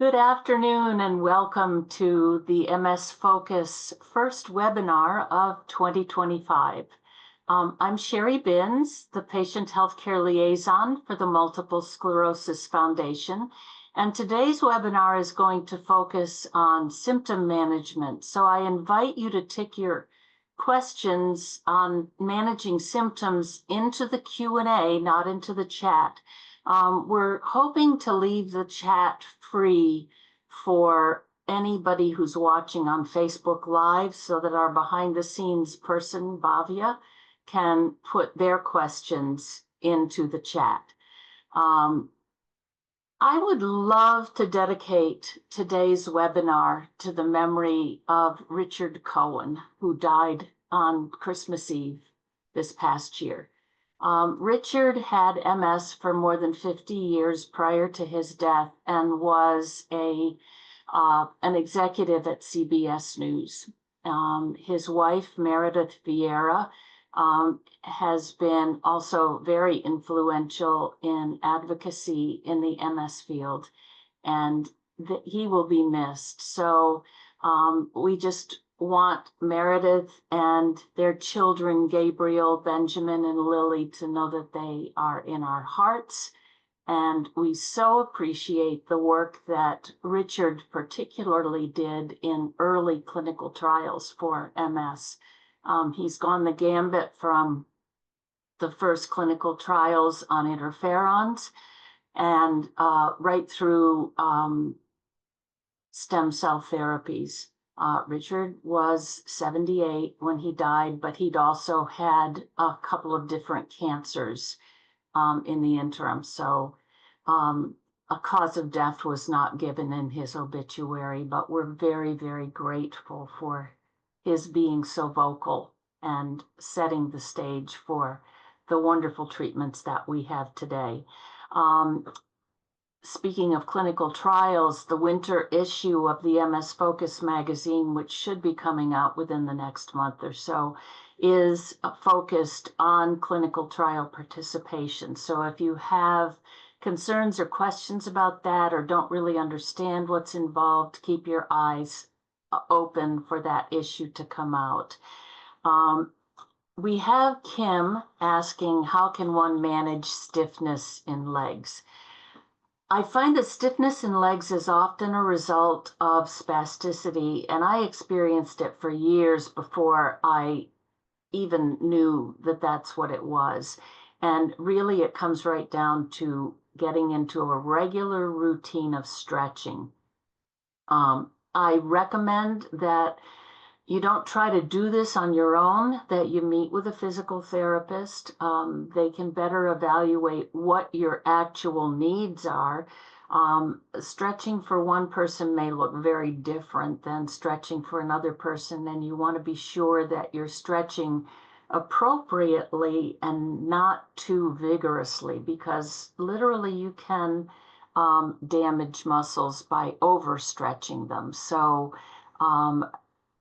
Good afternoon and welcome to the MS Focus first webinar of 2025. I'm Cherie Binns, the Patient Healthcare Liaison for the Multiple Sclerosis Foundation, and today's webinar is going to focus on symptom management. So I invite you to tick your questions on managing symptoms into the Q&A, not into the chat. We're hoping to leave the chat free for anybody who's watching on Facebook Live so that our behind the scenes person, Bhavya, can put their questions into the chat. I would love to dedicate today's webinar to the memory of Richard Cohen, who died on Christmas Eve this past year. Richard had MS for more than 50 years prior to his death and was an executive at CBS News. His wife, Meredith Vieira, has been also very influential in advocacy in the MS field, and he will be missed. So we just want Meredith and their children, Gabriel, Benjamin, and Lily, to know that they are in our hearts. And we so appreciate the work that Richard particularly did in early clinical trials for MS. He's gone the gambit from the first clinical trials on interferons and right through stem cell therapies. Richard was 78 when he died, but he'd also had a couple of different cancers in the interim. So a cause of death was not given in his obituary, but we're very, very grateful for his being so vocal and setting the stage for the wonderful treatments that we have today. Speaking of clinical trials, the winter issue of the MS Focus magazine, which should be coming out within the next month or so, is focused on clinical trial participation. So if you have concerns or questions about that or don't really understand what's involved, keep your eyes open for that issue to come out. We have Kim asking, how can one manage stiffness in legs? I find that stiffness in legs is often a result of spasticity, and I experienced it for years before I even knew that that's what it was. And really, it comes right down to getting into a regular routine of stretching. I recommend that you don't try to do this on your own, that you meet with a physical therapist. They can better evaluate what your actual needs are. Stretching for one person may look very different than stretching for another person, and you want to be sure that you're stretching appropriately and not too vigorously, because literally you can damage muscles by overstretching them. So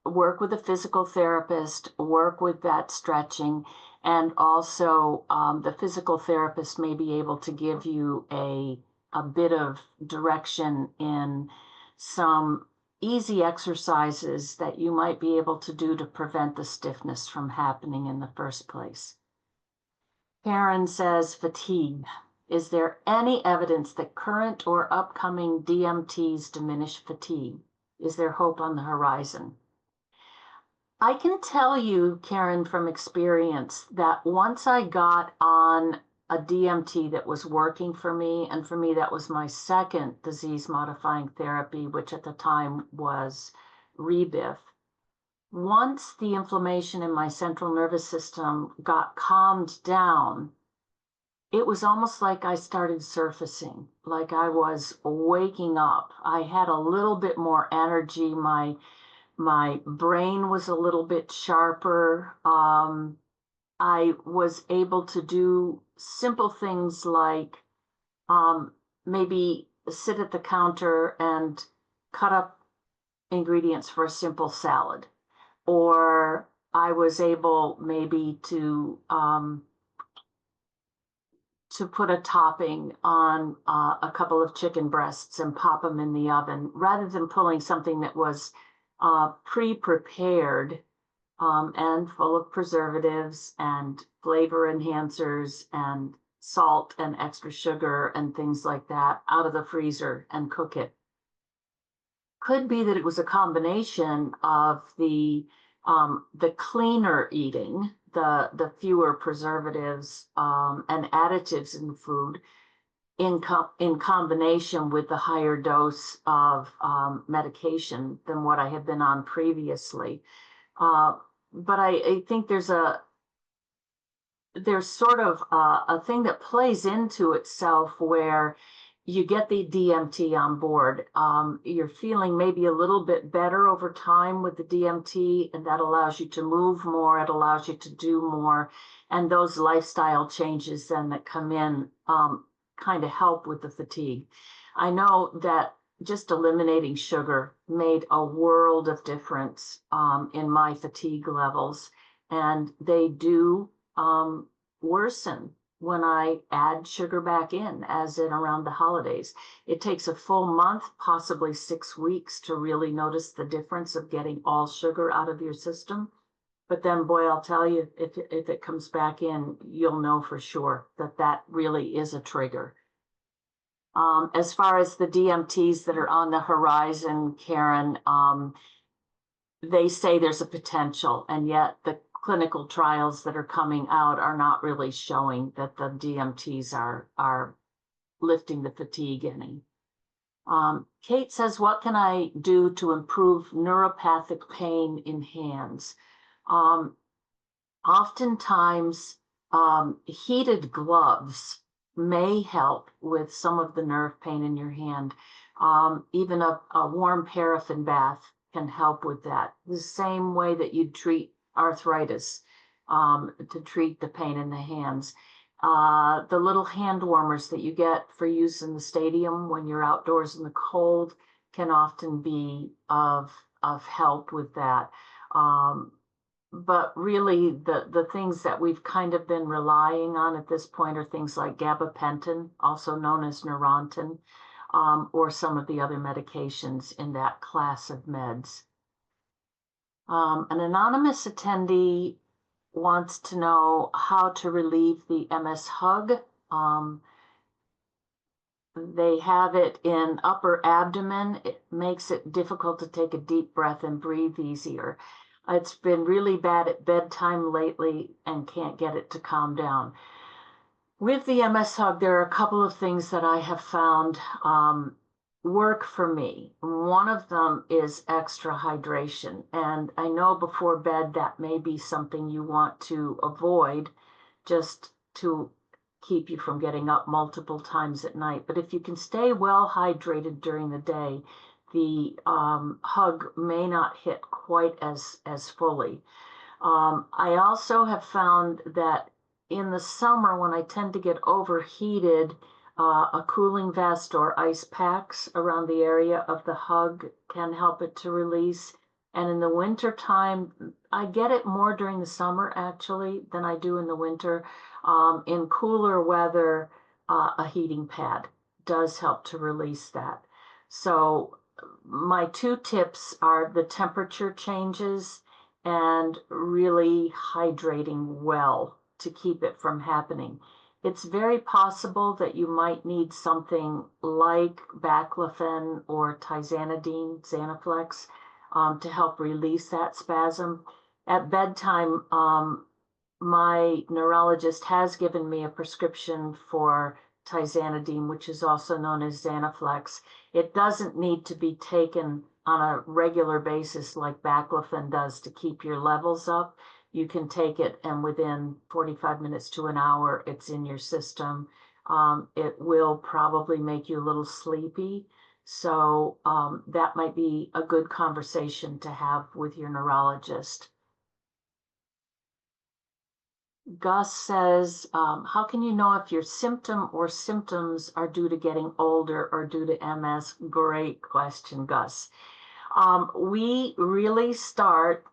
work with a physical therapist, work with that stretching, and also the physical therapist may be able to give you a bit of direction in some easy exercises that you might be able to do to prevent the stiffness from happening in the first place. Karen says, fatigue. Is there any evidence that current or upcoming DMTs diminish fatigue? Is there hope on the horizon? I can tell you, Karen, from experience that once I got on a DMT that was working for me, and for me that was my second disease-modifying therapy, which at the time was Rebif. Once the inflammation in my central nervous system got calmed down, it was almost like I started surfacing, like I was waking up. I had a little bit more energy. My brain was a little bit sharper. I was able to do simple things like maybe sit at the counter and cut up ingredients for a simple salad. Or I was able maybe to to put a topping on a couple of chicken breasts and pop them in the oven, rather than pulling something that was pre-prepared and full of preservatives and flavor enhancers and salt and extra sugar and things like that out of the freezer and cook it. Could be that it was a combination of the cleaner eating, the fewer preservatives and additives in the food, in combination with the higher dose of medication than what I had been on previously. But I think there's sort of a thing that plays into itself where you get the DMT on board. You're feeling maybe a little bit better over time with the DMT, and that allows you to move more, it allows you to do more, and those lifestyle changes then that come in kind of help with the fatigue. I know that just eliminating sugar made a world of difference in my fatigue levels, and they do worsen when I add sugar back in, as in around the holidays. It takes a full month, possibly 6 weeks, to really notice the difference of getting all sugar out of your system. But then, boy, I'll tell you, if it comes back in, you'll know for sure that that really is a trigger. As far as the DMTs that are on the horizon, Karen, they say there's a potential, and yet the clinical trials that are coming out are not really showing that the DMTs are lifting the fatigue any. Kate says, what can I do to improve neuropathic pain in hands? Oftentimes, heated gloves may help with some of the nerve pain in your hand. Even a warm paraffin bath can help with that. The same way that you'd treat arthritis to treat the pain in the hands. The little hand warmers that you get for use in the stadium when you're outdoors in the cold can often be of help with that. But really, the things that we've kind of been relying on at this point are things like gabapentin, also known as Neurontin, or some of the other medications in that class of meds. An anonymous attendee wants to know how to relieve the MS hug. They have it in upper abdomen. It makes it difficult to take a deep breath and breathe easier. It's been really bad at bedtime lately and can't get it to calm down. With the MS hug, there are a couple of things that I have found work for me. One of them is extra hydration. And I know before bed that may be something you want to avoid just to keep you from getting up multiple times at night. But if you can stay well hydrated during the day, the hug may not hit quite as fully. I also have found that in the summer, when I tend to get overheated, a cooling vest or ice packs around the area of the hug can help it to release. And in the winter time, I get it more during the summer actually than I do in the winter. In cooler weather, a heating pad does help to release that. So my two tips are the temperature changes and really hydrating well to keep it from happening. It's very possible that you might need something like baclofen or tizanidine, Xanaflex, to help release that spasm. At bedtime, my neurologist has given me a prescription for tizanidine, which is also known as Xanaflex. It doesn't need to be taken on a regular basis like baclofen does to keep your levels up. You can take it and within 45 minutes to an hour, it's in your system. It will probably make you a little sleepy. So that might be a good conversation to have with your neurologist. Gus says, how can you know if your symptom or symptoms are due to getting older or due to MS? Great question, Gus. We really start,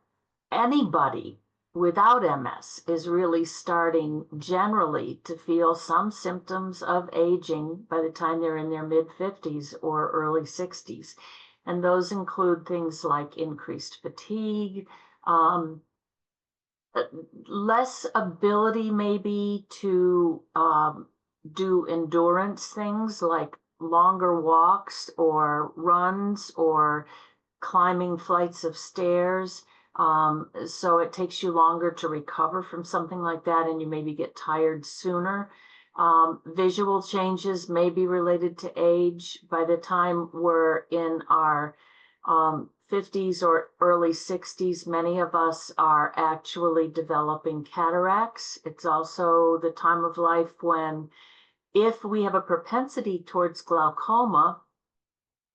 anybody without MS is really starting generally to feel some symptoms of aging by the time they're in their mid-50s or early 60s. And those include things like increased fatigue, less ability maybe to do endurance things like longer walks or runs or climbing flights of stairs. So it takes you longer to recover from something like that, and you maybe get tired sooner. Visual changes may be related to age. By the time we're in our 50s or early 60s, many of us are actually developing cataracts. It's also the time of life when, if we have a propensity towards glaucoma,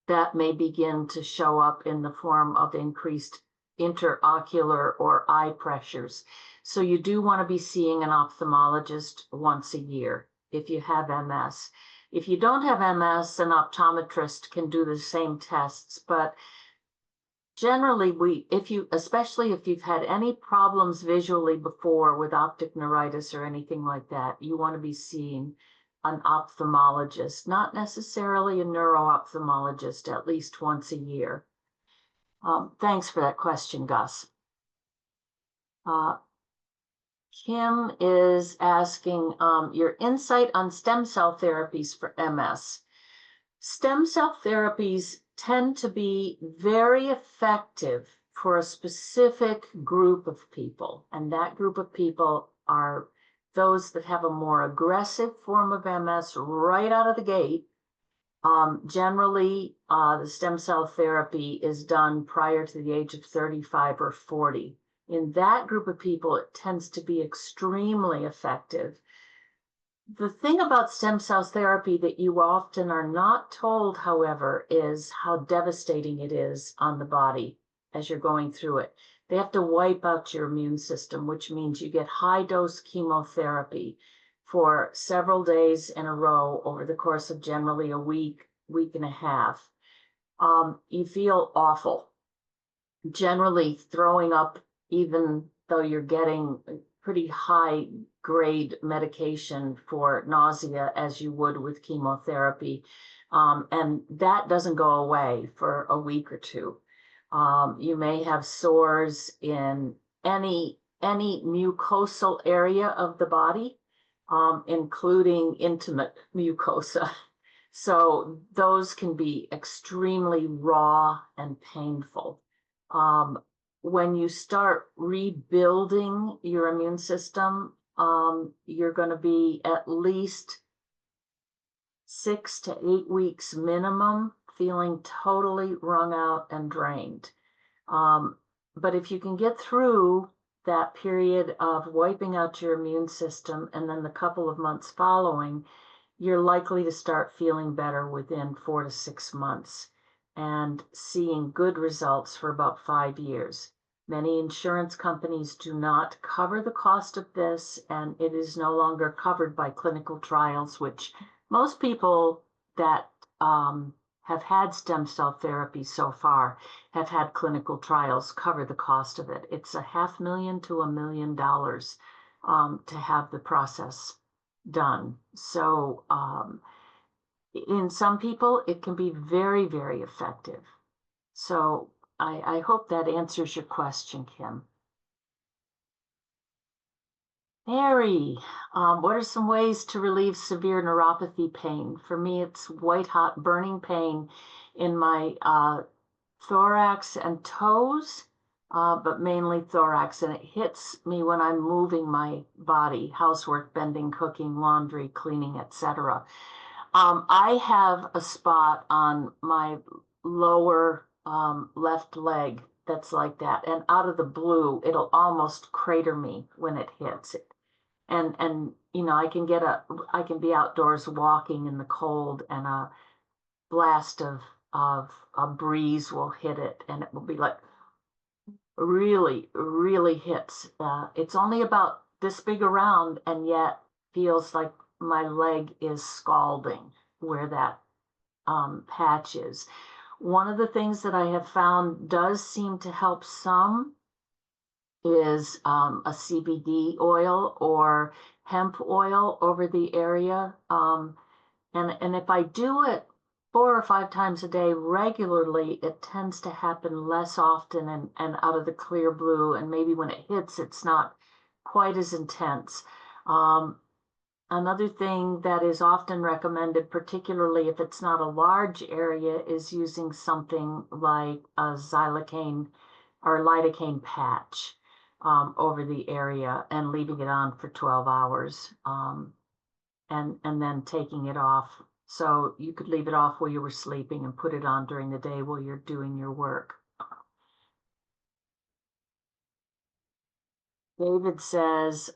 that may begin to show up in the form of increased interocular or eye pressures. So you do want to be seeing an ophthalmologist once a year if you have MS. If you don't have MS, an optometrist can do the same tests, but generally especially if you've had any problems visually before with optic neuritis or anything like that, you want to be seeing an ophthalmologist, not necessarily a neuro-ophthalmologist, at least once a year. Thanks for that question, Gus. Kim is asking your insight on stem cell therapies for MS. Stem cell therapies tend to be very effective for a specific group of people, and that group of people are those that have a more aggressive form of MS right out of the gate. Generally, the stem cell therapy is done prior to the age of 35 or 40. In that group of people, it tends to be extremely effective. The thing about stem cell therapy that you often are not told, however, is how devastating it is on the body as you're going through it. They have to wipe out your immune system, which means you get high-dose chemotherapy for several days in a row over the course of generally a week, week and a half. You feel awful, generally throwing up, even though you're getting pretty high grade medication for nausea as you would with chemotherapy. And that doesn't go away for a week or two. You may have sores in any mucosal area of the body, including intimate mucosa. So those can be extremely raw and painful. When you start rebuilding your immune system, you're going to be at least 6 to 8 weeks minimum feeling totally wrung out and drained. But if you can get through that period of wiping out your immune system and then the couple of months following, you're likely to start feeling better within 4 to 6 months and seeing good results for about 5 years. Many insurance companies do not cover the cost of this, and it is no longer covered by clinical trials, which most people that have had stem cell therapy so far have had clinical trials cover the cost of it. It's $500,000 to $1 million to have the process done. So in some people, it can be very, very effective. So I hope that answers your question, Kim. Mary, what are some ways to relieve severe neuropathy pain? For me, it's white hot burning pain in my thorax and toes, but mainly thorax, and it hits me when I'm moving my body, housework, bending, cooking, laundry, cleaning, etc. I have a spot on my lower left leg that's like that, and out of the blue, it'll almost crater me when it hits it. And you know, I can be outdoors walking in the cold, and a blast of a breeze will hit it, and it will be like really, really hits. It's only about this big around, and yet feels like my leg is scalding where that patch is. One of the things that I have found does seem to help some is a CBD oil or hemp oil over the area. And if I do it 4 or 5 times a day regularly, it tends to happen less often and out of the clear blue. And maybe when it hits, it's not quite as intense. Another thing that is often recommended, particularly if it's not a large area, is using something like a xylocaine or lidocaine patch over the area and leaving it on for 12 hours and then taking it off. So you could leave it off while you were sleeping and put it on during the day while you're doing your work. David says,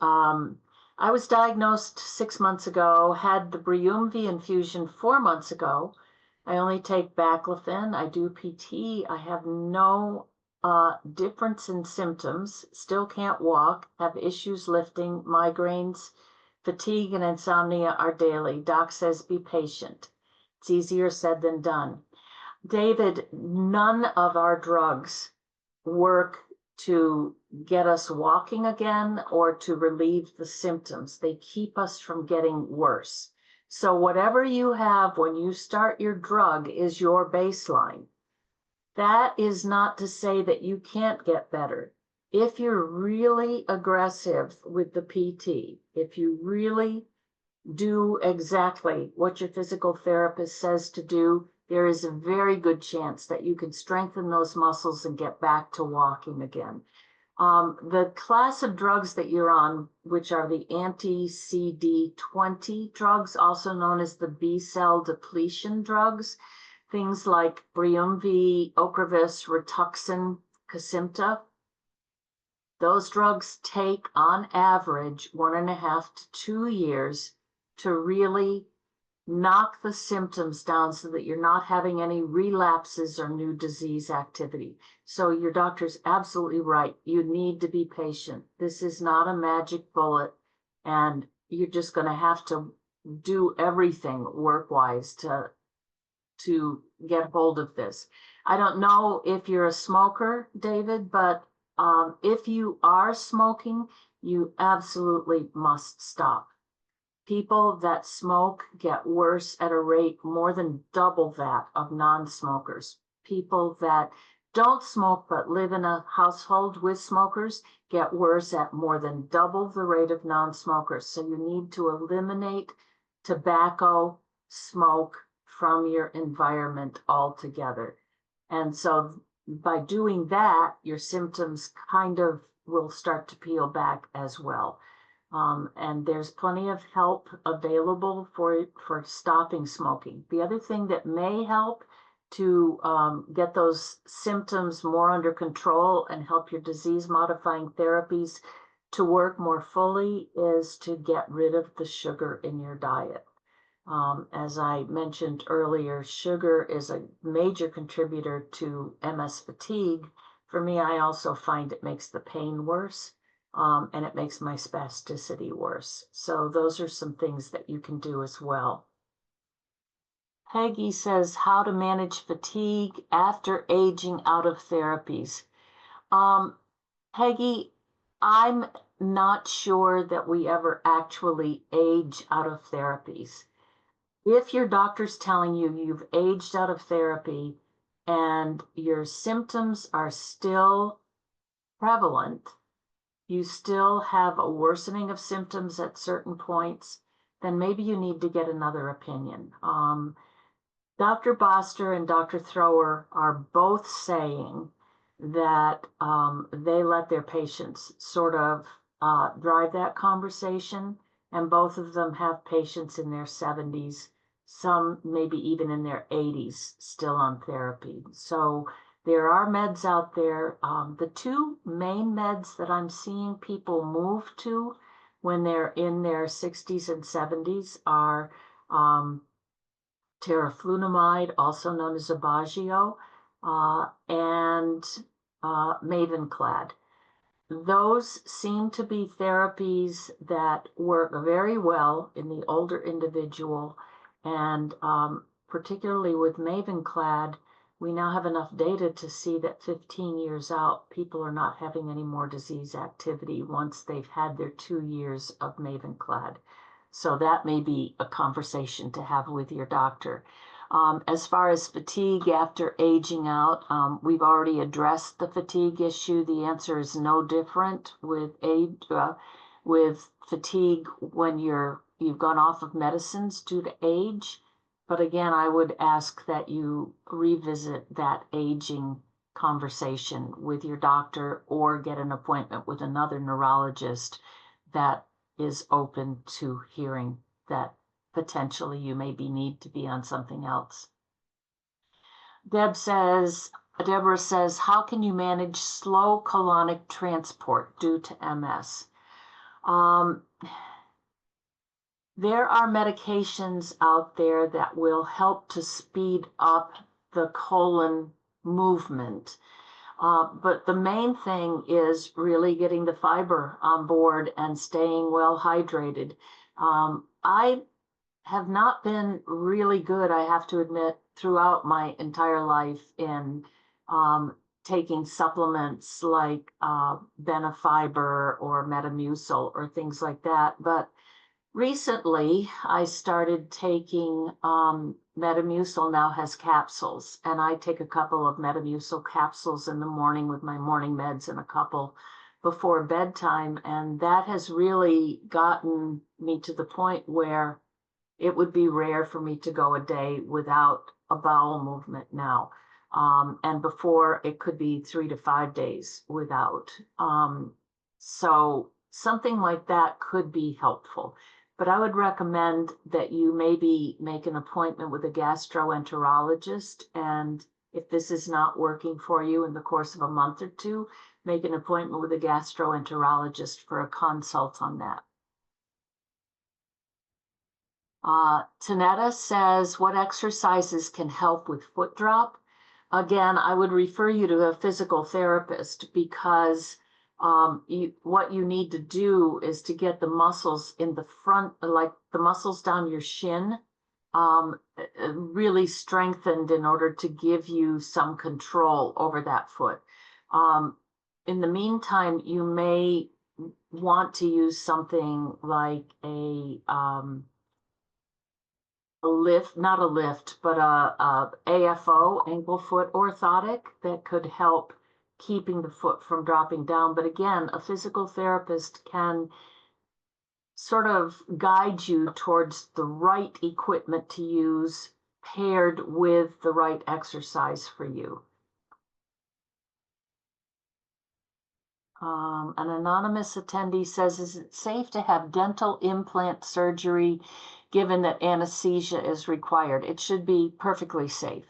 I was diagnosed 6 months ago, had the Briumvi infusion 4 months ago. I only take baclofen. I do PT. I have no difference in symptoms. Still can't walk. Have issues lifting. Migraines, fatigue, and insomnia are daily. Doc says be patient. It's easier said than done. David, none of our drugs work to get us walking again or to relieve the symptoms. They keep us from getting worse. So whatever you have when you start your drug is your baseline. That is not to say that you can't get better. If you're really aggressive with the PT, if you really do exactly what your physical therapist says to do, there is a very good chance that you can strengthen those muscles and get back to walking again. The class of drugs that you're on, which are the anti-CD20 drugs, also known as the B-cell depletion drugs, things like Briumvi, Ocrevus, Rituxan, Kesimpta, those drugs take on average 1.5 to 2 years to really knock the symptoms down so that you're not having any relapses or new disease activity. So your doctor's absolutely right. You need to be patient. This is not a magic bullet, and you're just going to have to do everything work-wise to get hold of this. I don't know if you're a smoker, David, but if you are smoking, you absolutely must stop. People that smoke get worse at a rate more than double that of non-smokers. People that don't smoke but live in a household with smokers get worse at more than double the rate of non-smokers. So you need to eliminate tobacco smoke from your environment altogether. And so by doing that, your symptoms kind of will start to peel back as well. And there's plenty of help available for stopping smoking. The other thing that may help to get those symptoms more under control and help your disease-modifying therapies to work more fully is to get rid of the sugar in your diet. As I mentioned earlier, sugar is a major contributor to MS fatigue. For me, I also find it makes the pain worse. And it makes my spasticity worse. So those are some things that you can do as well. Peggy says how to manage fatigue after aging out of therapies. Peggy, I'm not sure that we ever actually age out of therapies. If your doctor's telling you you've aged out of therapy and your symptoms are still prevalent, you still have a worsening of symptoms at certain points, then maybe you need to get another opinion. Dr. Boster and Dr. Thrower are both saying that they let their patients sort of drive that conversation, and both of them have patients in their 70s, some maybe even in their 80s still on therapy. So there are meds out there. The two main meds that I'm seeing people move to when they're in their 60s and 70s are teriflunomide, also known as Aubagio, and Mavenclad. Those seem to be therapies that work very well in the older individual, and particularly with Mavenclad, we now have enough data to see that 15 years out, people are not having any more disease activity once they've had their 2 years of Mavenclad. So that may be a conversation to have with your doctor. As far as fatigue after aging out, we've already addressed the fatigue issue. The answer is no different with age, with fatigue when you've gone off of medicines due to age. But again, I would ask that you revisit that aging conversation with your doctor or get an appointment with another neurologist that is open to hearing that potentially you maybe need to be on something else. Deborah says, how can you manage slow colonic transport due to MS? There are medications out there that will help to speed up the colon movement. But the main thing is really getting the fiber on board and staying well hydrated. I have not been really good, I have to admit, throughout my entire life in taking supplements like Benefiber or Metamucil or things like that. But recently, I started taking Metamucil now has capsules, and I take a couple of Metamucil capsules in the morning with my morning meds and a couple before bedtime, and that has really gotten me to the point where it would be rare for me to go a day without a bowel movement now. And before, it could be 3 to 5 days without. So something like that could be helpful. But I would recommend that you maybe make an appointment with a gastroenterologist. And if this is not working for you in the course of a month or two, make an appointment with a gastroenterologist for a consult on that. Tanetta says, what exercises can help with foot drop? Again, I would refer you to a physical therapist because what you need to do is to get the muscles in the front, like the muscles down your shin, really strengthened in order to give you some control over that foot. In the meantime, you may want to use something like a lift, not a lift, but a AFO, ankle foot orthotic, that could help keeping the foot from dropping down. But again, a physical therapist can sort of guide you towards the right equipment to use paired with the right exercise for you. An anonymous attendee says, is it safe to have dental implant surgery given that anesthesia is required? It should be perfectly safe.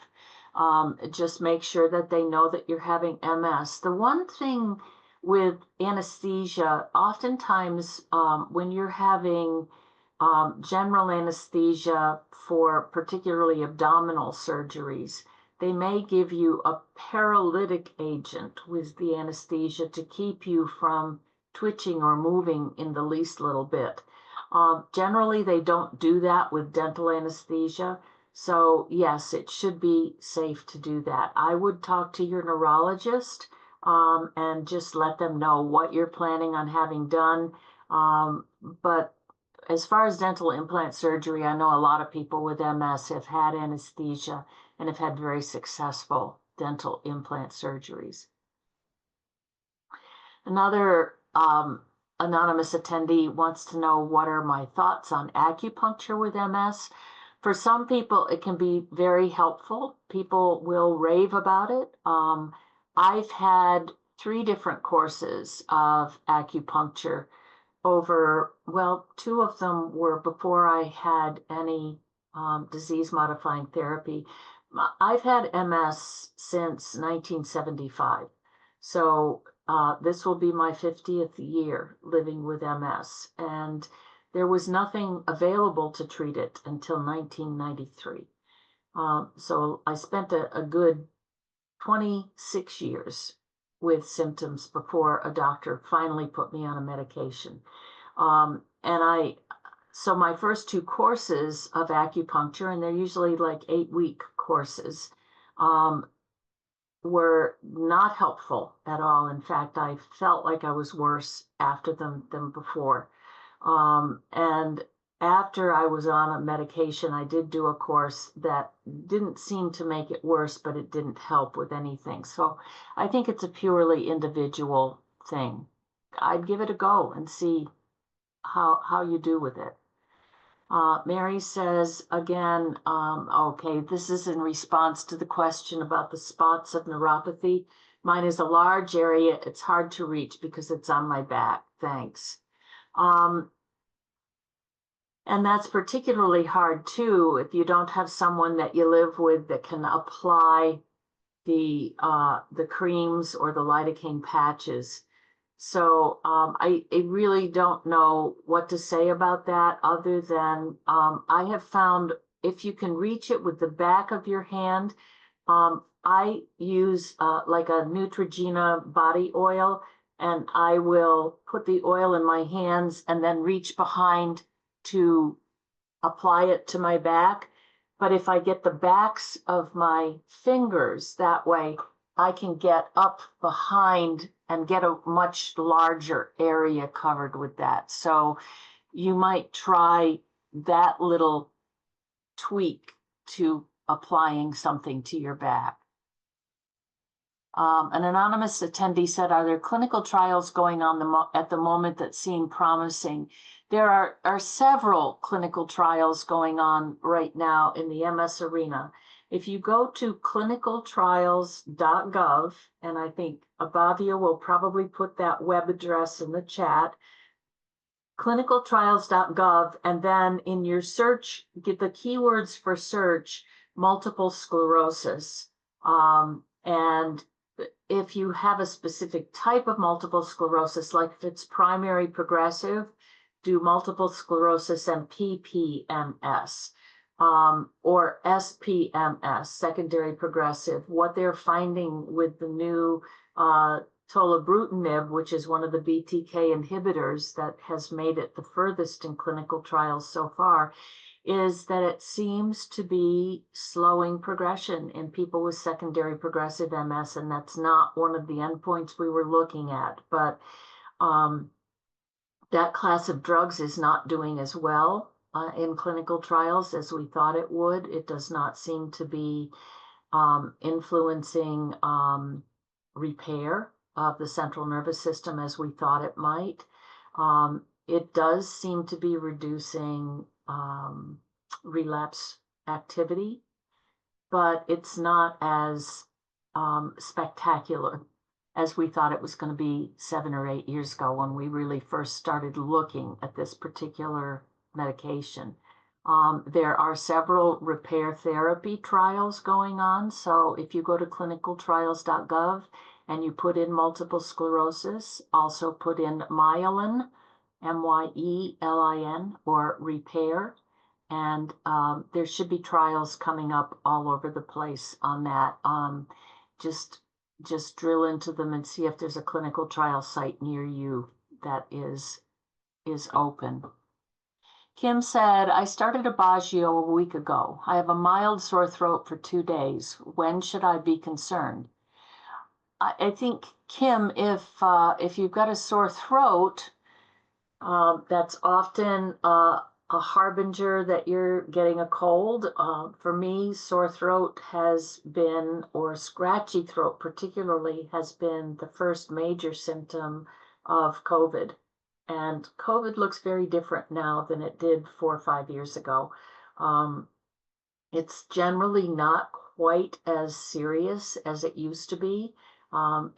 Just make sure that they know that you're having MS. The one thing with anesthesia, oftentimes when you're having general anesthesia for particularly abdominal surgeries, they may give you a paralytic agent with the anesthesia to keep you from twitching or moving in the least little bit. Generally, they don't do that with dental anesthesia. So yes, it should be safe to do that. I would talk to your neurologist and just let them know what you're planning on having done. But as far as dental implant surgery, I know a lot of people with MS have had anesthesia and have had very successful dental implant surgeries. Another anonymous attendee wants to know, what are my thoughts on acupuncture with MS? For some people, it can be very helpful. People will rave about it. I've had 3 different courses of acupuncture over, well, 2 of them were before I had any disease-modifying therapy. I've had MS since 1975. So this will be my 50th year living with MS. And there was nothing available to treat it until 1993. So I spent a good 26 years with symptoms before a doctor finally put me on a medication. So my first 2 courses of acupuncture, and they're usually like 8-week courses, were not helpful at all. In fact, I felt like I was worse after them than before. And after I was on a medication, I did do a course that didn't seem to make it worse, but it didn't help with anything. So I think it's a purely individual thing. I'd give it a go and see how you do with it. Mary says again, okay, this is in response to the question about the spots of neuropathy. Mine is a large area. It's hard to reach because it's on my back. Thanks. And that's particularly hard too if you don't have someone that you live with that can apply the creams or the lidocaine patches. So I really don't know what to say about that other than I have found if you can reach it with the back of your hand, I use like a Neutrogena body oil, and I will put the oil in my hands and then reach behind to apply it to my back. But if I get the backs of my fingers that way, I can get up behind and get a much larger area covered with that. So you might try that little tweak to applying something to your back. An anonymous attendee said, are there clinical trials going on at the moment that seem promising? There are several clinical trials going on right now in the MS arena. If you go to clinicaltrials.gov, and I think Abavia will probably put that web address in the chat, clinicaltrials.gov, and then in your search, get the keywords for search, multiple sclerosis. And if you have a specific type of multiple sclerosis, like if it's primary progressive, do multiple sclerosis and PPMS. Or SPMS, secondary progressive. What they're finding with the new tolebrutinib, which is one of the BTK inhibitors that has made it the furthest in clinical trials so far, is that it seems to be slowing progression in people with secondary progressive MS, and that's not one of the endpoints we were looking at. But that class of drugs is not doing as well in clinical trials as we thought it would. It does not seem to be influencing repair of the central nervous system as we thought it might. It does seem to be reducing relapse activity, but it's not as spectacular as we thought it was going to be 7 or 8 years ago when we really first started looking at this particular medication. There are several repair therapy trials going on. So if you go to clinicaltrials.gov and you put in multiple sclerosis, also put in myelin, MYELIN, or repair, and there should be trials coming up all over the place on that. Just drill into them and see if there's a clinical trial site near you that is open. Kim said, I started Aubagio a week ago. I have a mild sore throat for 2 days. When should I be concerned? I think, Kim, if you've got a sore throat, that's often a harbinger that you're getting a cold. For me, sore throat has been, or scratchy throat particularly, has been the first major symptom of COVID. And COVID looks very different now than it did 4 or 5 years ago. It's generally not quite as serious as it used to be.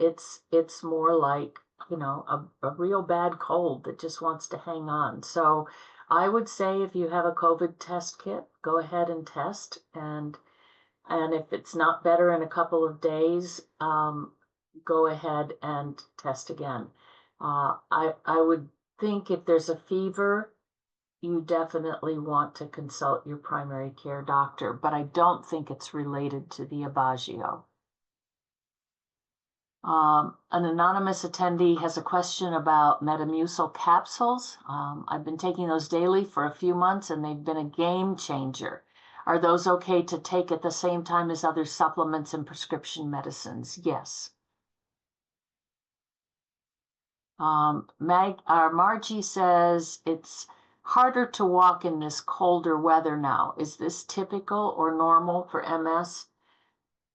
It's more like, a real bad cold that just wants to hang on. So I would say if you have a COVID test kit, go ahead and test. And if it's not better in a couple of days, go ahead and test again. I would think if there's a fever, you definitely want to consult your primary care doctor, but I don't think it's related to the Aubagio. An anonymous attendee has a question about Metamucil capsules. I've been taking those daily for a few months and they've been a game changer. Are those okay to take at the same time as other supplements and prescription medicines? Yes. Margie says it's harder to walk in this colder weather now. Is this typical or normal for MS?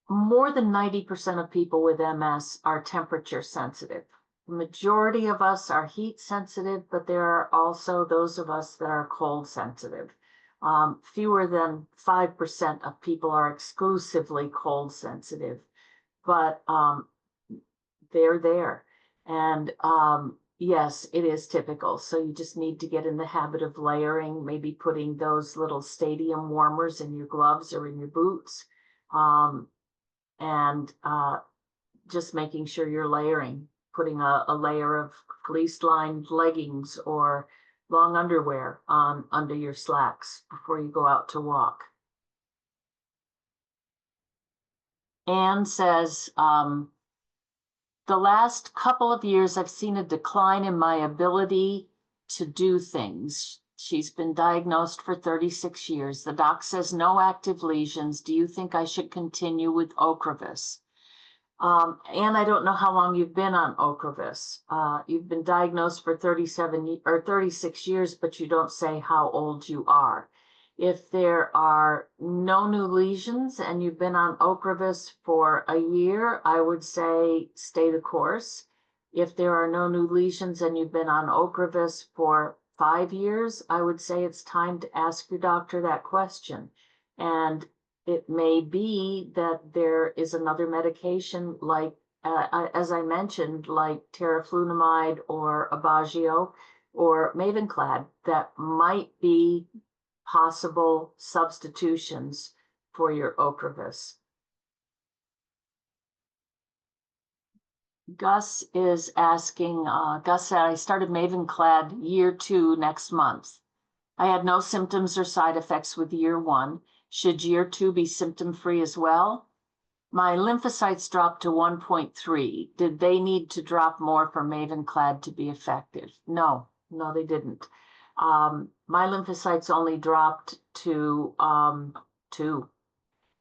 More than 90% of people with MS are temperature sensitive. The majority of us are heat sensitive, but there are also those of us that are cold sensitive. Fewer than 5% of people are exclusively cold sensitive, but they're there. And yes, it is typical. So you just need to get in the habit of layering, maybe putting those little stadium warmers in your gloves or in your boots. And just making sure you're layering, putting a layer of fleece-lined leggings or long underwear on under your slacks before you go out to walk. Anne says, the last couple of years, I've seen a decline in my ability to do things. She's been diagnosed for 36 years. The doc says no active lesions. Do you think I should continue with Ocrevus? And I don't know how long you've been on Ocrevus. You've been diagnosed for 37 or 36 years, but you don't say how old you are. If there are no new lesions and you've been on Ocrevus for a year, I would say stay the course. If there are no new lesions and you've been on Ocrevus for 5 years, I would say it's time to ask your doctor that question. And it may be that there is another medication like, as I mentioned, like teriflunomide or Aubagio or Mavenclad that might be possible substitutions for your Ocrevus. Gus is asking, Gus said, I started Mavenclad year 2 next month. I had no symptoms or side effects with year 1. Should year 2 be symptom-free as well? My lymphocytes dropped to 1.3. Did they need to drop more for Mavenclad to be effective? No, they didn't. My lymphocytes only dropped to 2,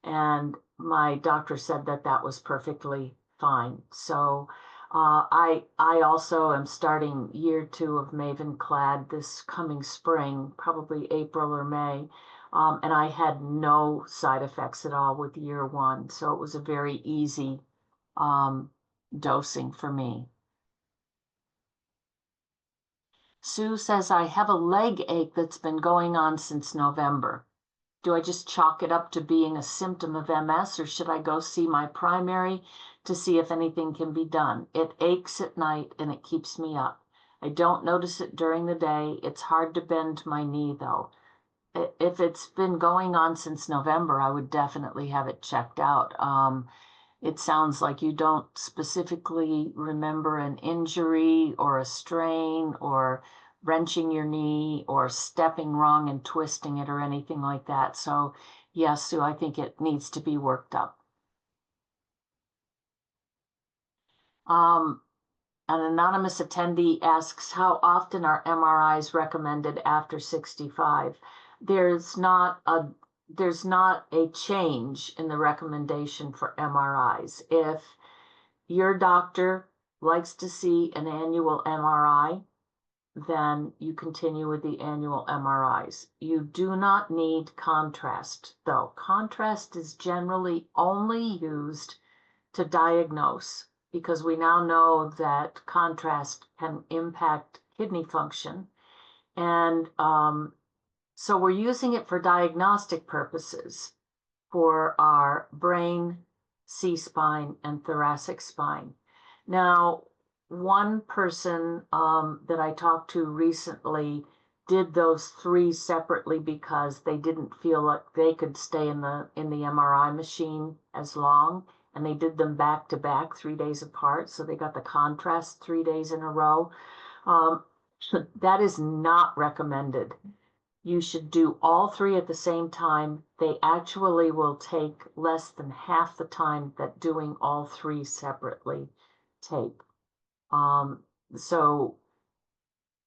and my doctor said that was perfectly fine. So I also am starting year 2 of Mavenclad this coming spring, probably April or May. And I had no side effects at all with year 1. So it was a very easy dosing for me. Sue says, I have a leg ache that's been going on since November. Do I just chalk it up to being a symptom of MS, or should I go see my primary to see if anything can be done? It aches at night and it keeps me up. I don't notice it during the day. It's hard to bend my knee though. If it's been going on since November, I would definitely have it checked out. It sounds like you don't specifically remember an injury or a strain or wrenching your knee or stepping wrong and twisting it or anything like that. So yes, Sue, I think it needs to be worked up. An anonymous attendee asks, how often are MRIs recommended after 65? There's not a change in the recommendation for MRIs. If your doctor likes to see an annual MRI, then you continue with the annual MRIs. You do not need contrast, though. Contrast is generally only used to diagnose, because we now know that contrast can impact kidney function. And so we're using it for diagnostic purposes for our brain, C-spine, and thoracic spine. Now, one person that I talked to recently did those 3 separately because they didn't feel like they could stay in the MRI machine as long, and they did them back to back 3 days apart, so they got the contrast 3 days in a row. That is not recommended. You should do all 3 at the same time. They actually will take less than half the time that doing all 3 separately take. So,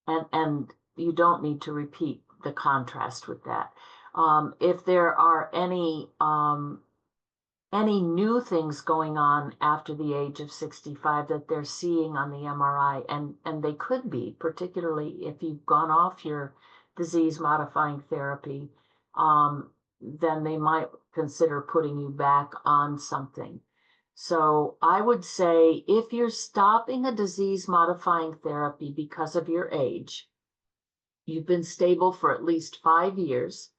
and you don't need to repeat the contrast with that. If there are any new things going on after the age of 65 that they're seeing on the MRI, and they could be, particularly if you've gone off your disease-modifying therapy, then they might consider putting you back on something. So I would say if you're stopping a disease-modifying therapy because of your age, you've been stable for at least 5 years,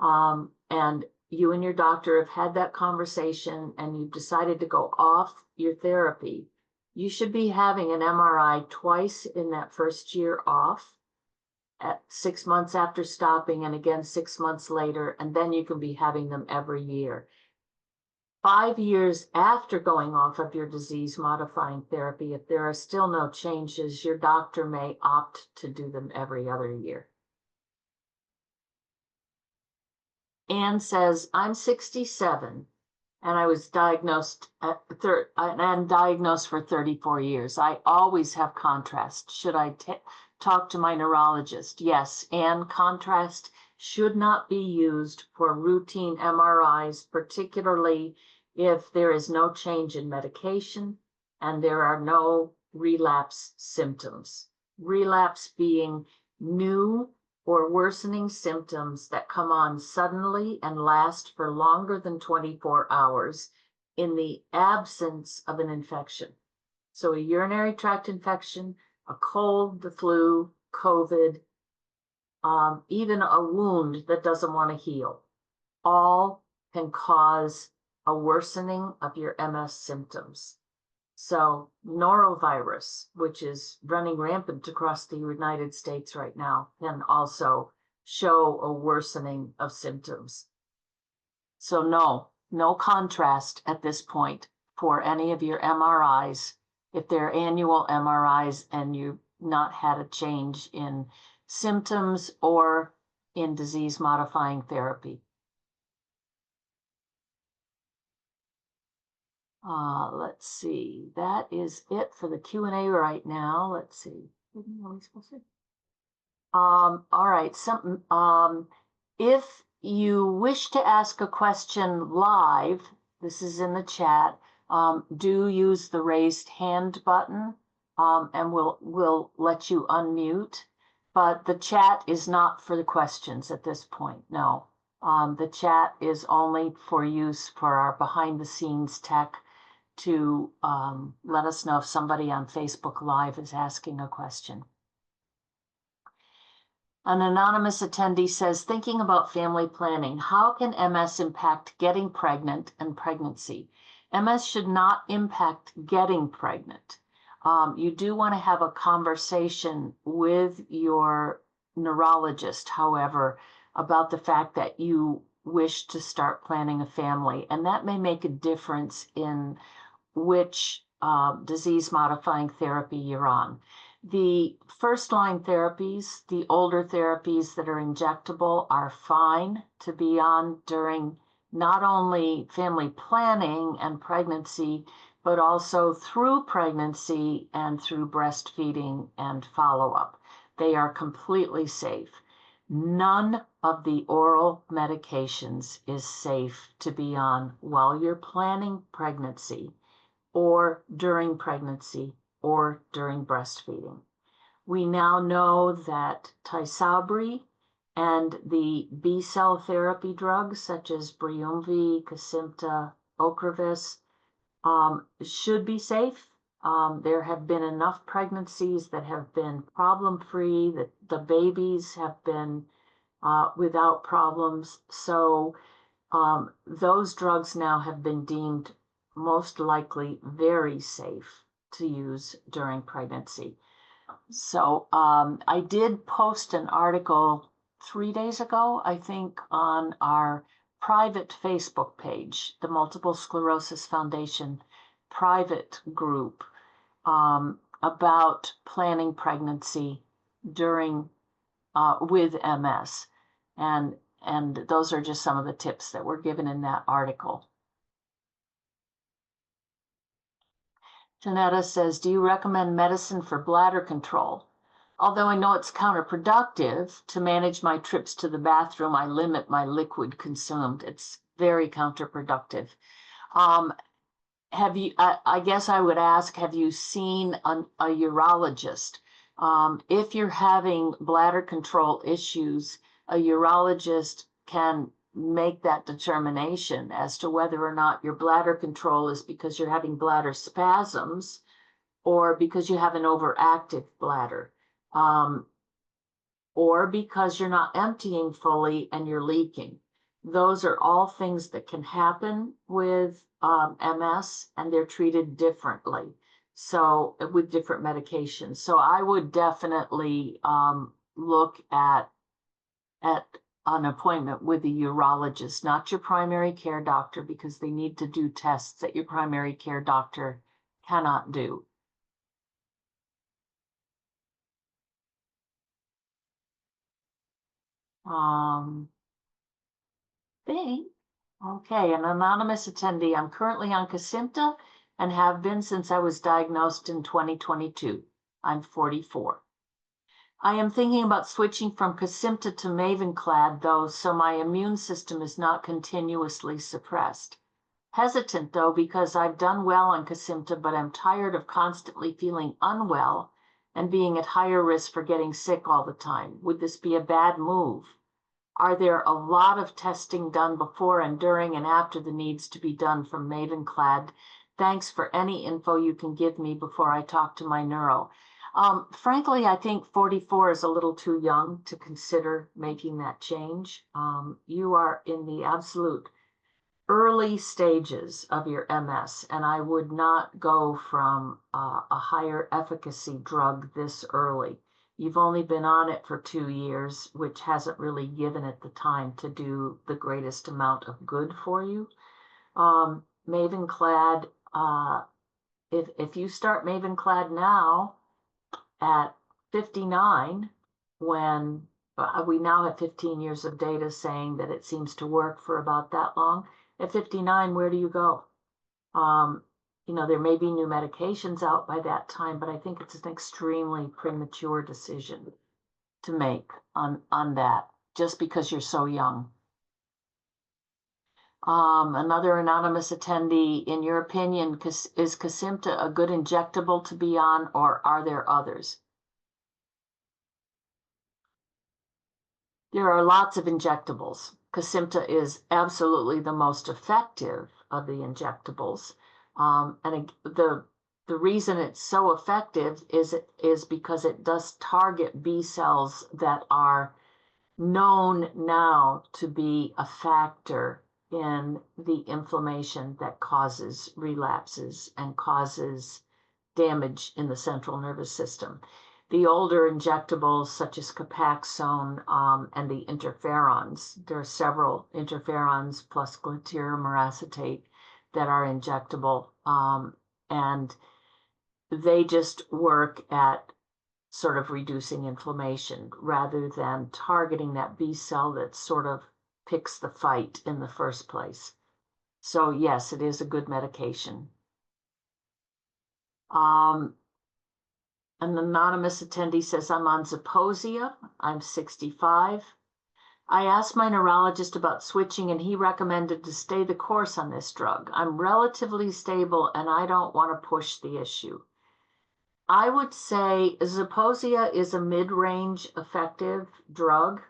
and you and your doctor have had that conversation and you've decided to go off your therapy, you should be having an MRI twice in that first year off, at 6 months after stopping and again 6 months later, and then you can be having them every year. 5 years after going off of your disease-modifying therapy, if there are still no changes, your doctor may opt to do them every other year. Anne says, I'm 67 and I was diagnosed and diagnosed for 34 years. I always have contrast. Should I talk to my neurologist? Yes, and contrast should not be used for routine MRIs, particularly if there is no change in medication and there are no relapse symptoms. Relapse being new or worsening symptoms that come on suddenly and last for longer than 24 hours in the absence of an infection. So a urinary tract infection, a cold, the flu, COVID, even a wound that doesn't want to heal, all can cause a worsening of your MS symptoms. So norovirus, which is running rampant across the United States right now, can also show a worsening of symptoms. So no contrast at this point for any of your MRIs. If they're annual MRIs and you've not had a change in symptoms or in disease-modifying therapy. Let's see. That is it for the Q&A right now. Let's see. All right. If you wish to ask a question live, this is in the chat. Do use the raised hand button, and we'll let you unmute. But the chat is not for the questions at this point. No. The chat is only for use for our behind-the-scenes tech to let us know if somebody on Facebook Live is asking a question. An anonymous attendee says, thinking about family planning, how can MS impact getting pregnant and pregnancy? MS should not impact getting pregnant. You do want to have a conversation with your neurologist, however, about the fact that you wish to start planning a family, and that may make a difference in which disease-modifying therapy you're on. The first-line therapies, the older therapies that are injectable, are fine to be on during not only family planning and pregnancy, but also through pregnancy and through breastfeeding and follow-up. They are completely safe. None of the oral medications is safe to be on while you're planning pregnancy, or during pregnancy, or during breastfeeding. We now know that Tysabri and the B-cell therapy drugs such as Briumvi, Kesimpta, Ocrevus should be safe. There have been enough pregnancies that have been problem-free, that the babies have been without problems. So those drugs now have been deemed most likely very safe to use during pregnancy. So I did post an article 3 days ago, I think, on our private Facebook page, the Multiple Sclerosis Foundation private group, about planning pregnancy during with MS. And those are just some of the tips that were given in that article. Janetta says, do you recommend medicine for bladder control? Although I know it's counterproductive to manage my trips to the bathroom, I limit my liquid consumed. It's very counterproductive. I guess I would ask, have you seen a urologist? If you're having bladder control issues, a urologist can make that determination as to whether or not your bladder control is because you're having bladder spasms or because you have an overactive bladder, or because you're not emptying fully and you're leaking. Those are all things that can happen with MS, and they're treated differently. So with different medications. So I would definitely look at an appointment with a urologist, not your primary care doctor, because they need to do tests that your primary care doctor cannot do. Okay, an anonymous attendee. I'm currently on Kesimpta and have been since I was diagnosed in 2022. I'm 44. I am thinking about switching from Kesimpta to Mavenclad, though, so my immune system is not continuously suppressed. Hesitant, though, because I've done well on Kesimpta, but I'm tired of constantly feeling unwell and being at higher risk for getting sick all the time. Would this be a bad move? Are there a lot of testing done before and during and after the needs to be done from Mavenclad? Thanks for any info you can give me before I talk to my neuro. Frankly, I think 44 is a little too young to consider making that change. You are in the absolute early stages of your MS, and I would not go from a higher efficacy drug this early. You've only been on it for 2 years, which hasn't really given it the time to do the greatest amount of good for you. Mavenclad, if you start Mavenclad now at 59, when we now have 15 years of data saying that it seems to work for about that long, at 59, where do you go? There may be new medications out by that time, but I think it's an extremely premature decision to make on that, just because you're so young. Another anonymous attendee, in your opinion, is Kesimpta a good injectable to be on, or are there others? There are lots of injectables. Kesimpta is absolutely the most effective of the injectables. And the reason it's so effective is because it does target B cells that are known now to be a factor in the inflammation that causes relapses and causes damage in the central nervous system. The older injectables, such as Copaxone and the interferons, there are several interferons plus glutathione acetate that are injectable, and they just work at sort of reducing inflammation rather than targeting that B cell that sort of picks the fight in the first place. So yes, it is a good medication. An anonymous attendee says, I'm on Zeposia. I'm 65. I asked my neurologist about switching, and he recommended to stay the course on this drug. I'm relatively stable, and I don't want to push the issue. I would say Zeposia is a mid-range effective drug.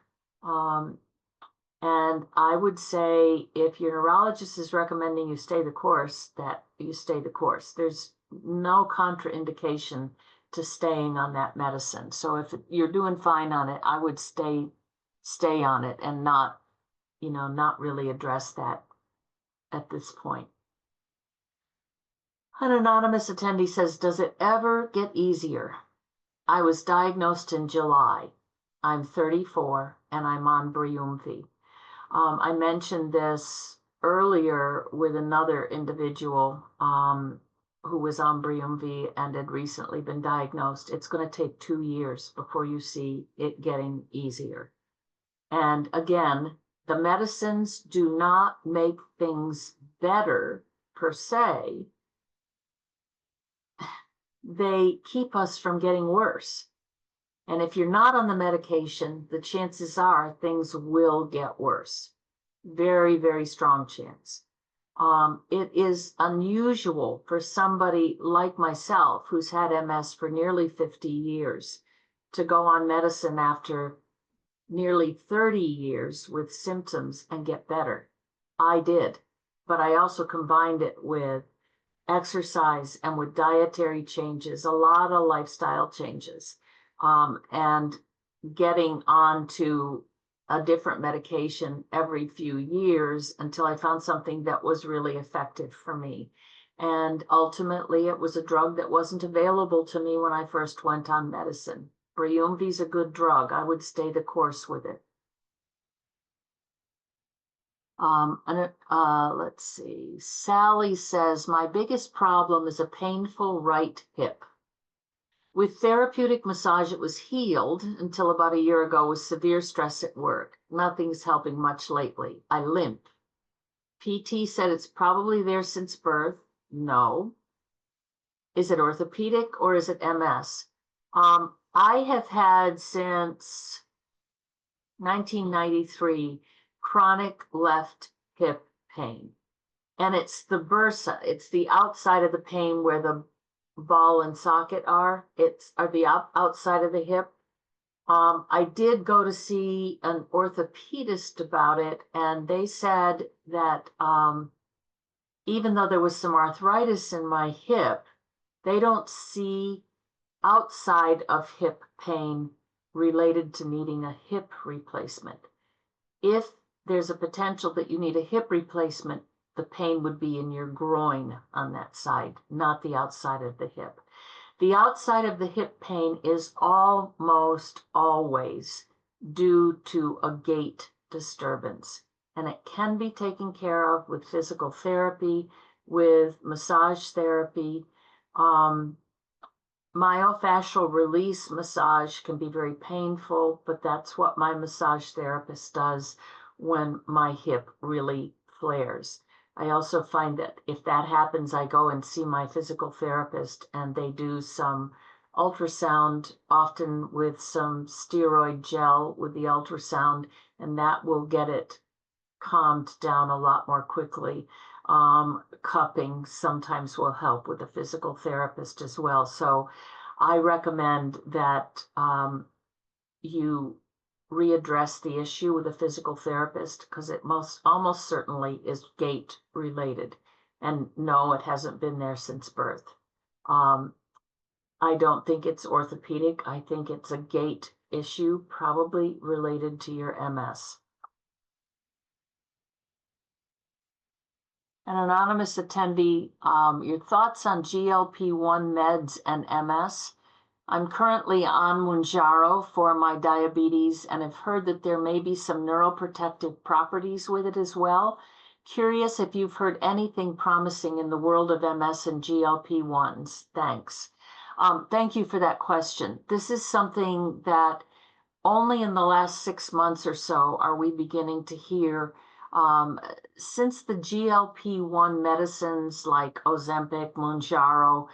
And I would say if your neurologist is recommending you stay the course, that you stay the course. There's no contraindication to staying on that medicine. So if you're doing fine on it, I would stay on it and not really address that at this point. An anonymous attendee says, does it ever get easier? I was diagnosed in July. I'm 34 and I'm on Briumvi. I mentioned this earlier with another individual who was on Briumvi and had recently been diagnosed. It's going to take 2 years before you see it getting easier. And again, the medicines do not make things better per se. They keep us from getting worse. And if you're not on the medication, the chances are things will get worse. Very, very strong chance. It is unusual for somebody like myself who's had MS for nearly 50 years to go on medicine after nearly 30 years with symptoms and get better. I did, but I also combined it with exercise and with dietary changes, a lot of lifestyle changes, and getting on to a different medication every few years until I found something that was really effective for me. And ultimately, it was a drug that wasn't available to me when I first went on medicine. Briumvi is a good drug. I would stay the course with it. Let's see. Sally says, my biggest problem is a painful right hip. With therapeutic massage, it was healed until about a year ago with severe stress at work. Nothing's helping much lately. I limp. PT said it's probably there since birth. No. Is it orthopedic or is it MS? I have had since 1993 chronic left hip pain. And it's the bursa. It's the outside of the pain where the ball and socket are. It's the outside of the hip. I did go to see an orthopedist about it, and they said that even though there was some arthritis in my hip, they don't see outside of hip pain related to needing a hip replacement. If there's a potential that you need a hip replacement, the pain would be in your groin on that side, not the outside of the hip. The outside of the hip pain is almost always due to a gait disturbance, and it can be taken care of with physical therapy, with massage therapy. Myofascial release massage can be very painful, but that's what my massage therapist does when my hip really flares. I also find that if that happens, I go and see my physical therapist and they do some ultrasound, often with some steroid gel with the ultrasound, and that will get it calmed down a lot more quickly. Cupping sometimes will help with a physical therapist as well. So I recommend that you readdress the issue with a physical therapist because it almost certainly is gait related. And no, it hasn't been there since birth. I don't think it's orthopedic. I think it's a gait issue, probably related to your MS. An anonymous attendee, your thoughts on GLP-1 meds and MS? I'm currently on Mounjaro for my diabetes and have heard that there may be some neuroprotective properties with it as well. Curious if you've heard anything promising in the world of MS and GLP-1s. Thanks. Thank you for that question. This is something that only in the last 6 months or so are we beginning to hear. Since the GLP-1 medicines like Ozempic, Mounjaro,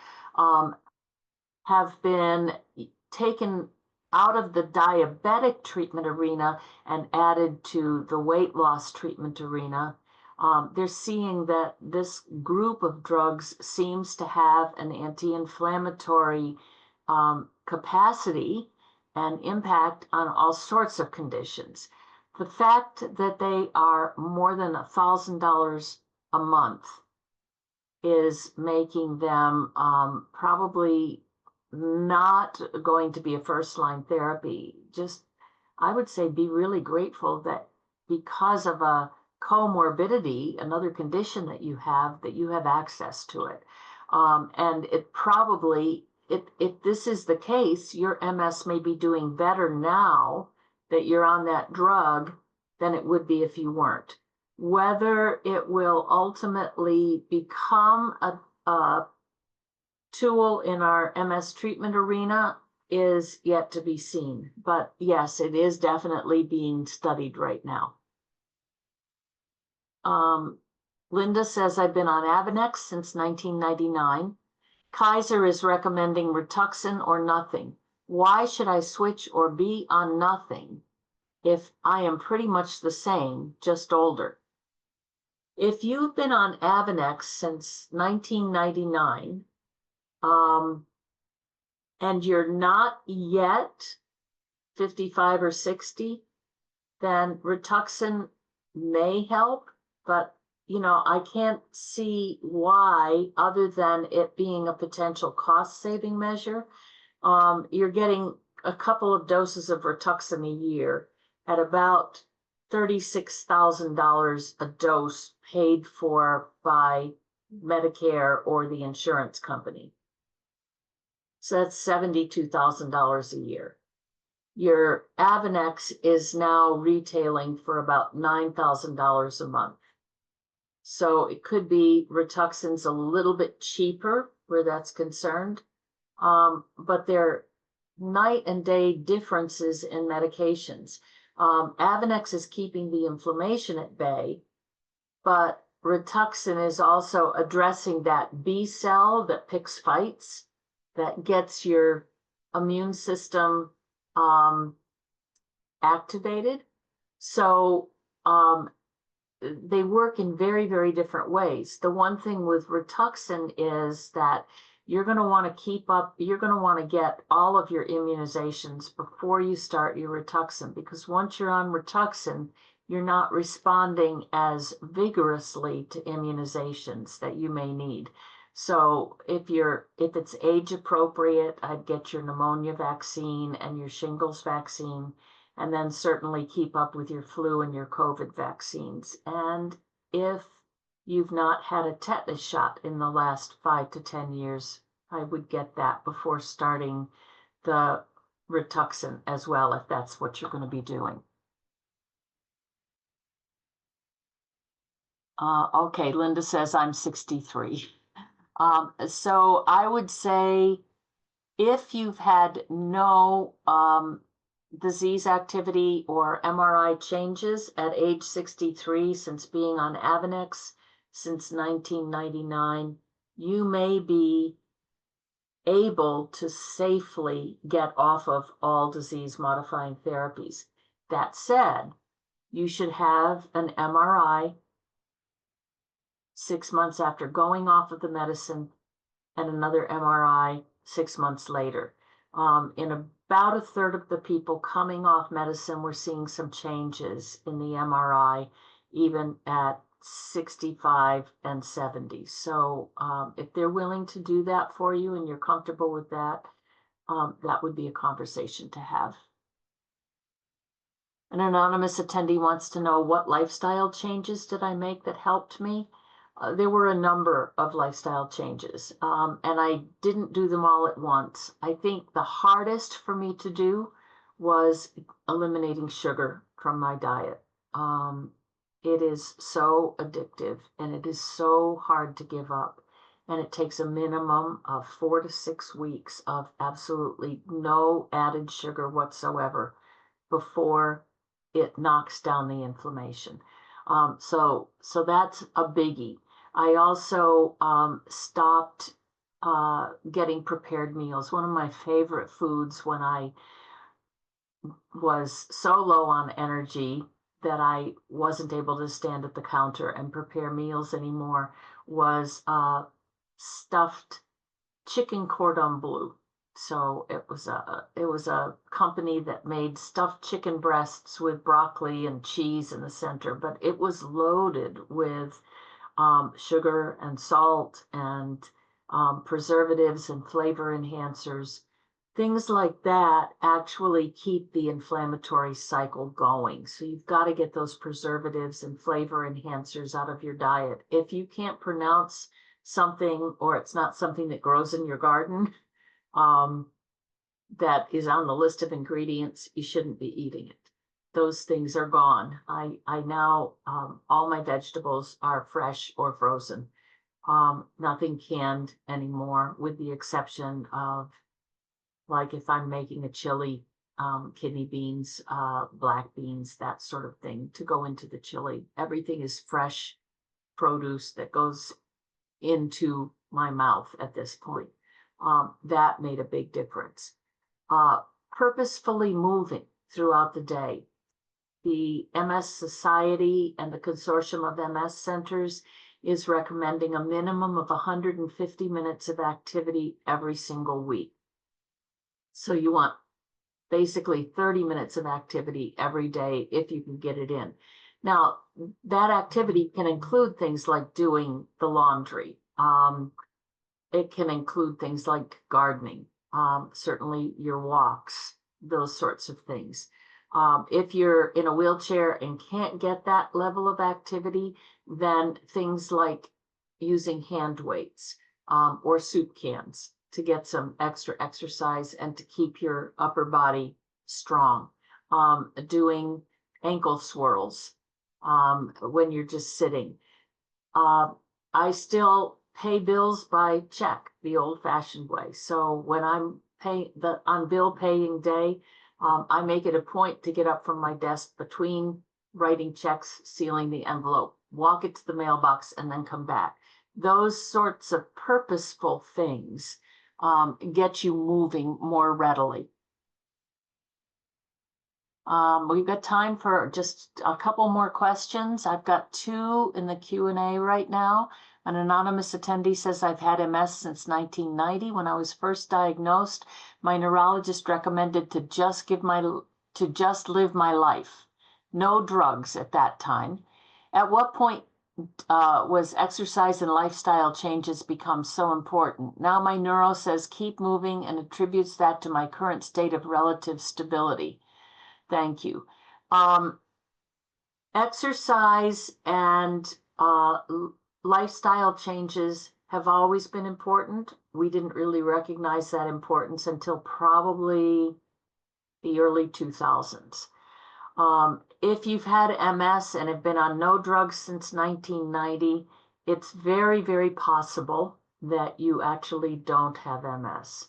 have been taken out of the diabetic treatment arena and added to the weight loss treatment arena, they're seeing that this group of drugs seems to have an anti-inflammatory capacity and impact on all sorts of conditions. The fact that they are more than $1,000 a month is making them probably not going to be a first-line therapy. Just, I would say, be really grateful that because of a comorbidity, another condition that you have access to it. And it probably, if this is the case, your MS may be doing better now that you're on that drug than it would be if you weren't. Whether it will ultimately become a tool in our MS treatment arena is yet to be seen. But yes, it is definitely being studied right now. Linda says, I've been on Avonex since 1999. Kaiser is recommending Rituxan or nothing. Why should I switch or be on nothing if I am pretty much the same, just older? If you've been on Avonex since 1999, and you're not yet 55 or 60, then Rituxan may help, but I can't see why, other than it being a potential cost-saving measure. You're getting a couple of doses of Rituxan a year at about $36,000 a dose, paid for by Medicare or the insurance company. So that's $72,000 a year. Your Avonex is now retailing for about $9,000 a month. So it could be Rituxan's a little bit cheaper where that's concerned. But they're night and day differences in medications. Avonex is keeping the inflammation at bay, but Rituxan is also addressing that B cell that picks fights, that gets your immune system activated. So they work in very, very different ways. The one thing with Rituxan is that you're going to want to keep up, you're going to want to get all of your immunizations before you start your Rituxan, because once you're on Rituxan, you're not responding as vigorously to immunizations that you may need. So if it's age appropriate, I'd get your pneumonia vaccine and your shingles vaccine, and then certainly keep up with your flu and your COVID vaccines. And if you've not had a tetanus shot in the last 5 to 10 years, I would get that before starting the Rituxan as well, if that's what you're going to be doing. Okay, Linda says I'm 63. So I would say if you've had no disease activity or MRI changes at age 63 since being on Avonex since 1999, you may be able to safely get off of all disease-modifying therapies. That said, you should have an MRI 6 months after going off of the medicine and another MRI 6 months later. In about a third of the people coming off medicine, we're seeing some changes in the MRI, even at 65 and 70. So if they're willing to do that for you and you're comfortable with that, that would be a conversation to have. An anonymous attendee wants to know, what lifestyle changes did I make that helped me? There were a number of lifestyle changes, and I didn't do them all at once. I think the hardest for me to do was eliminating sugar from my diet. It is so addictive, and it is so hard to give up. And it takes a minimum of 4 to 6 weeks of absolutely no added sugar whatsoever before it knocks down the inflammation. So that's a biggie. I also stopped getting prepared meals. One of my favorite foods when I was so low on energy that I wasn't able to stand at the counter and prepare meals anymore was stuffed chicken cordon bleu. So it was a company that made stuffed chicken breasts with broccoli and cheese in the center, but it was loaded with sugar and salt and preservatives and flavor enhancers. Things like that actually keep the inflammatory cycle going. So you've got to get those preservatives and flavor enhancers out of your diet. If you can't pronounce something, or it's not something that grows in your garden, that is on the list of ingredients, you shouldn't be eating it. Those things are gone. I now, all my vegetables are fresh or frozen. Nothing canned anymore, with the exception of, like, if I'm making a chili, kidney beans, black beans, that sort of thing to go into the chili. Everything is fresh produce that goes into my mouth at this point. That made a big difference. Purposefully moving throughout the day. The MS Society and the Consortium of MS Centers is recommending a minimum of 150 minutes of activity every single week. So you want basically 30 minutes of activity every day if you can get it in. Now, that activity can include things like doing the laundry. It can include things like gardening, certainly your walks, those sorts of things. If you're in a wheelchair and can't get that level of activity, then things like using hand weights or soup cans to get some extra exercise and to keep your upper body strong. Doing ankle swirls when you're just sitting. I still pay bills by check the old-fashioned way. So when I'm on bill paying day, I make it a point to get up from my desk between writing checks, sealing the envelope, walk it to the mailbox, and then come back. Those sorts of purposeful things get you moving more readily. We've got time for just a couple more questions. I've got 2 in the Q&A right now. An anonymous attendee says, I've had MS since 1990. When I was first diagnosed, my neurologist recommended to just live my life. No drugs at that time. At what point was exercise and lifestyle changes become so important? Now my neuro says keep moving and attributes that to my current state of relative stability. Thank you. Exercise and lifestyle changes have always been important. We didn't really recognize that importance until probably the early 2000s. If you've had MS and have been on no drugs since 1990, it's very, very possible that you actually don't have MS.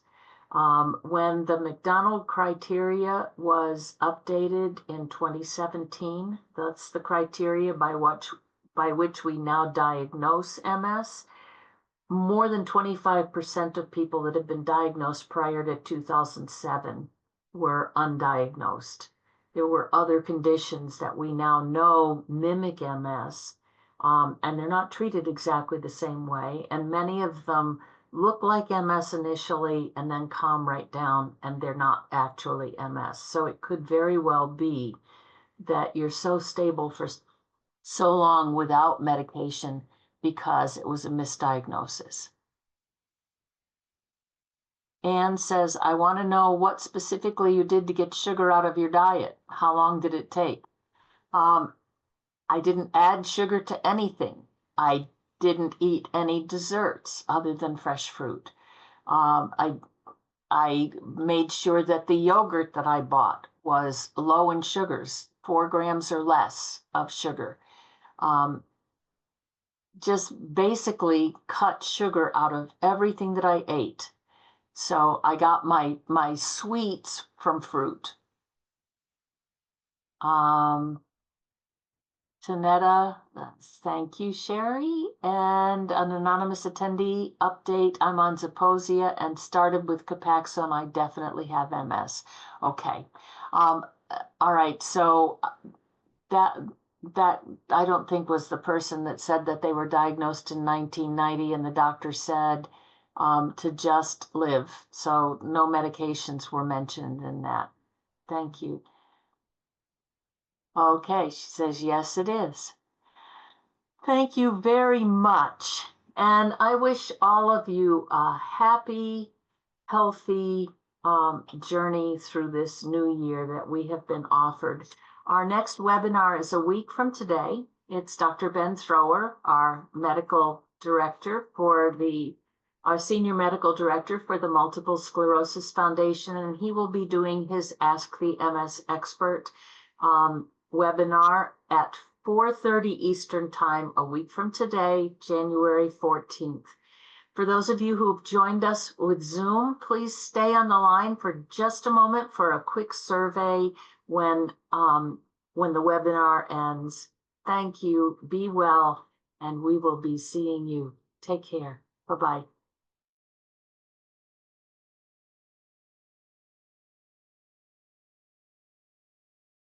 When the McDonald criteria was updated in 2017, that's the criteria by which we now diagnose MS. More than 25% of people that have been diagnosed prior to 2007 were undiagnosed. There were other conditions that we now know mimic MS, and they're not treated exactly the same way, and many of them look like MS initially and then calm right down, and they're not actually MS. So it could very well be that you're so stable for so long without medication because it was a misdiagnosis. Anne says, I want to know what specifically you did to get sugar out of your diet. How long did it take? I didn't add sugar to anything. I didn't eat any desserts other than fresh fruit. I made sure that the yogurt that I bought was low in sugars, 4 grams or less of sugar. Just basically cut sugar out of everything that I ate. So I got my sweets from fruit. Janetta, thank you, Cherie. And an anonymous attendee update, I'm on Zeposia and started with Copaxone. I definitely have MS. Okay. All right, so that I don't think was the person that said that they were diagnosed in 1990 and the doctor said to just live. So no medications were mentioned in that. Thank you. Okay, she says, yes, it is. Thank you very much. And I wish all of you a happy, healthy journey through this new year that we have been offered. Our next webinar is a week from today. It's Dr. Ben Thrower, our medical director our senior medical director for the Multiple Sclerosis Foundation, and he will be doing his Ask the MS Expert webinar at 4:30 Eastern Time a week from today, January 14th. For those of you who have joined us with Zoom, please stay on the line for just a moment for a quick survey when the webinar ends. Thank you, be well, and we will be seeing you. Take care. Bye-bye.